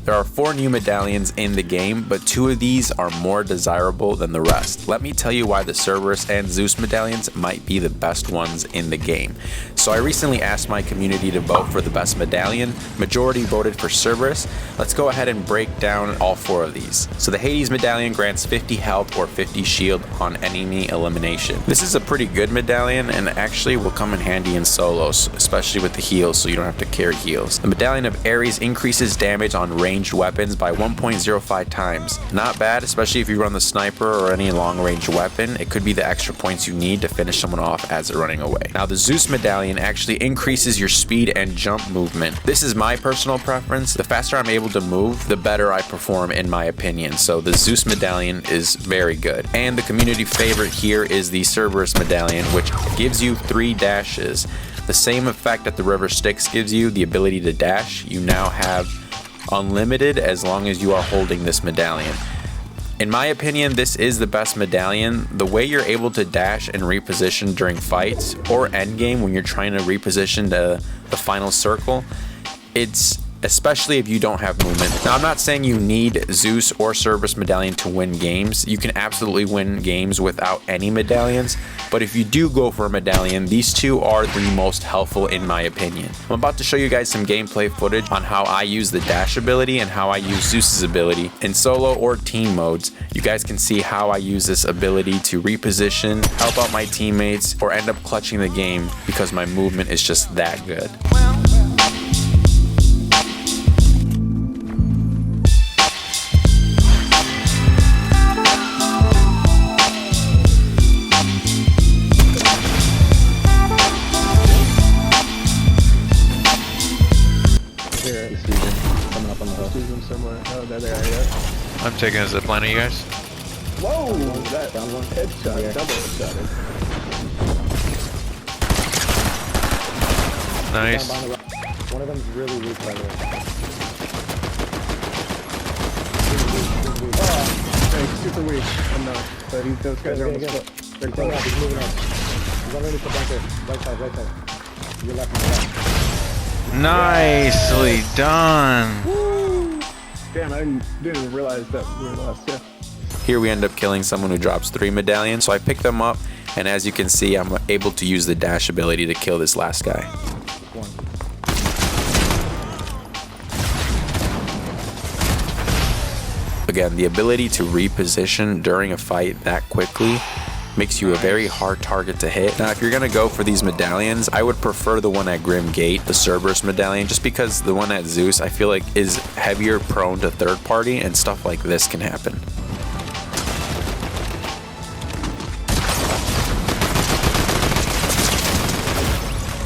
There are 4 new medallions in the game, but 2 of these are more desirable than the rest. Let me tell you why the Cerberus and Zeus medallions might be the best ones in the game. So I recently asked my community to vote for the best medallion. Majority voted for Cerberus. Let's go ahead and break down all 4 of these. So the Hades medallion grants 50 health or 50 shield on enemy elimination. This is a pretty good medallion and actually will come in handy in solos, especially with the heals, so you don't have to carry heals. The medallion of Ares increases damage on ranged weapons by 1.05 times. Not bad, especially if you run the sniper or any long range weapon. It could be the extra points you need to finish someone off as they're running away. Now the Zeus medallion actually increases your speed and jump movement. This is my personal preference. The faster I'm able to move, the better I perform in my opinion. So the Zeus medallion is very good. And the community favorite here is the Cerberus medallion, which gives you 3 dashes. The same effect that the River Styx gives you, the ability to dash, you now have unlimited as long as you are holding this medallion. In my opinion, this is the best medallion. The way you're able to dash and reposition during fights or endgame when you're trying to reposition the final circle, it's especially if you don't have movement. Now, I'm not saying you need Zeus or Cerberus medallion to win games. You can absolutely win games without any medallions, but if you do go for a medallion, these 2 are the most helpful in my opinion. I'm about to show you guys some gameplay footage on how I use the dash ability and how I use Zeus's ability in solo or team modes. You guys can see how I use this ability to reposition, help out my teammates, or end up clutching the game because my movement is just that good. Coming up on the hill. Somewhere. Oh, there. I'm taking a zip line at you guys. Whoa! That one headshot, yeah. Double headshot. Nice. One of them's really weak, by the way. Oh, super weak. I'm not. But those guys are on the foot. They're close. He's moving up. He's underneath the bunker. Right side. Your left and left. Nicely done. Woo! Damn, I didn't even realize that we were lost. Yeah. Here we end up killing someone who drops 3 medallions, so I pick them up, and as you can see, I'm able to use the dash ability to kill this last guy. Again, the ability to reposition during a fight that quickly makes you a very hard target to hit. Now, if you're gonna go for these medallions, I would prefer the one at Grim Gate, the Cerberus medallion, just because the one at Zeus, I feel like is heavier prone to third party and stuff like this can happen.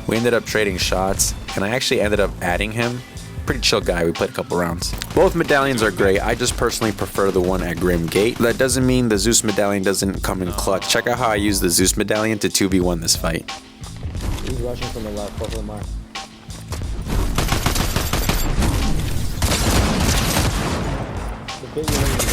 We ended up trading shots, and I actually ended up adding him. Pretty chill guy, we played a couple rounds. Both medallions are great, I just personally prefer the one at Grim Gate. That doesn't mean the Zeus medallion doesn't come in clutch. Check out how I use the Zeus medallion to 2v1 this fight. He's rushing from the left, both of them are. The big one.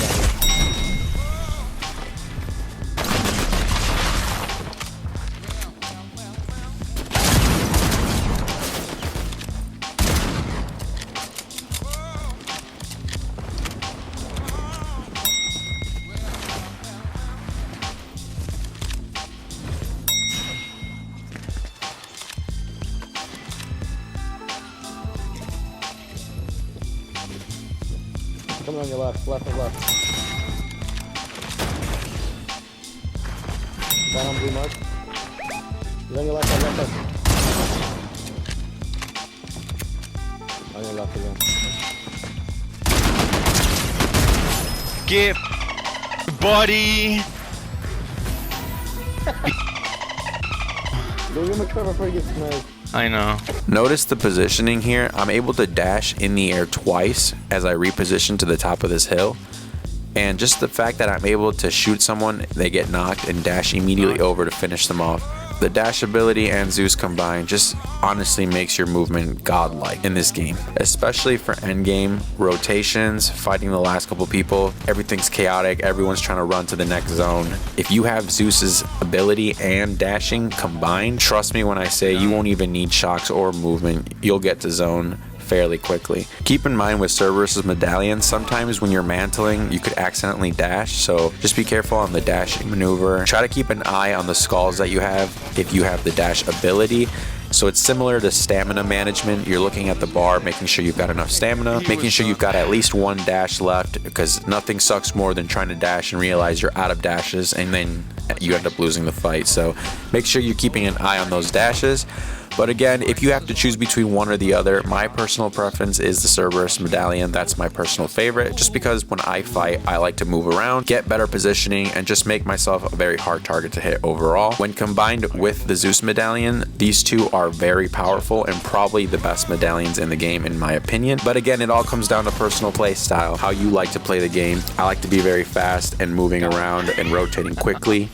Coming on your left and left. Down on blue mark. He's on your left side. On your left again. Get, buddy. Leave him a cover before he gets sniped. I know. Notice the positioning here. I'm able to dash in the air twice as I reposition to the top of this hill. And just the fact that I'm able to shoot someone, they get knocked, and dash immediately over to finish them off. The dash ability and Zeus combined just honestly makes your movement godlike in this game, especially for endgame rotations, fighting the last couple people. Everything's chaotic, everyone's trying to run to the next zone. If you have Zeus's ability and dashing combined, trust me when I say you won't even need shocks or movement. You'll get to zone fairly quickly. Keep in mind with Cerberus's medallion, sometimes when you're mantling, you could accidentally dash, so just be careful on the dashing maneuver. Try to keep an eye on the skulls that you have if you have the dash ability. So it's similar to stamina management. You're looking at the bar, making sure you've got enough stamina, making sure you've got at least one dash left, because nothing sucks more than trying to dash and realize you're out of dashes and then you end up losing the fight. So make sure you're keeping an eye on those dashes. But again, if you have to choose between one or the other, my personal preference is the Cerberus medallion. That's my personal favorite, just because when I fight, I like to move around, get better positioning, and just make myself a very hard target to hit overall. When combined with the Zeus medallion, these two are very powerful and probably the best medallions in the game in my opinion. But again, it all comes down to personal play style, how you like to play the game. I like to be very fast and moving around and rotating quickly.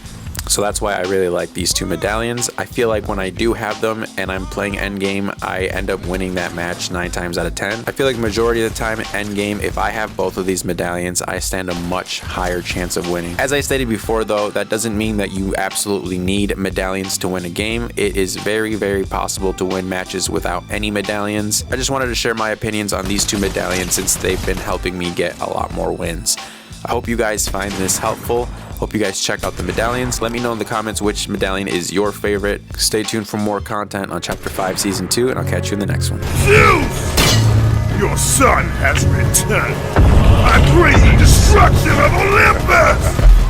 So that's why I really like these two medallions. I feel like when I do have them and I'm playing endgame, I end up winning that match 9 times out of 10. I feel like majority of the time endgame, if I have both of these medallions, I stand a much higher chance of winning. As I stated before though, that doesn't mean that you absolutely need medallions to win a game. It is very, very possible to win matches without any medallions. I just wanted to share my opinions on these two medallions since they've been helping me get a lot more wins. I hope you guys find this helpful. Hope you guys check out the medallions. Let me know in the comments which medallion is your favorite. Stay tuned for more content on Chapter 5 Season 2, and I'll catch you in the next one. Zeus! Your son has returned. I bring the destruction of Olympus!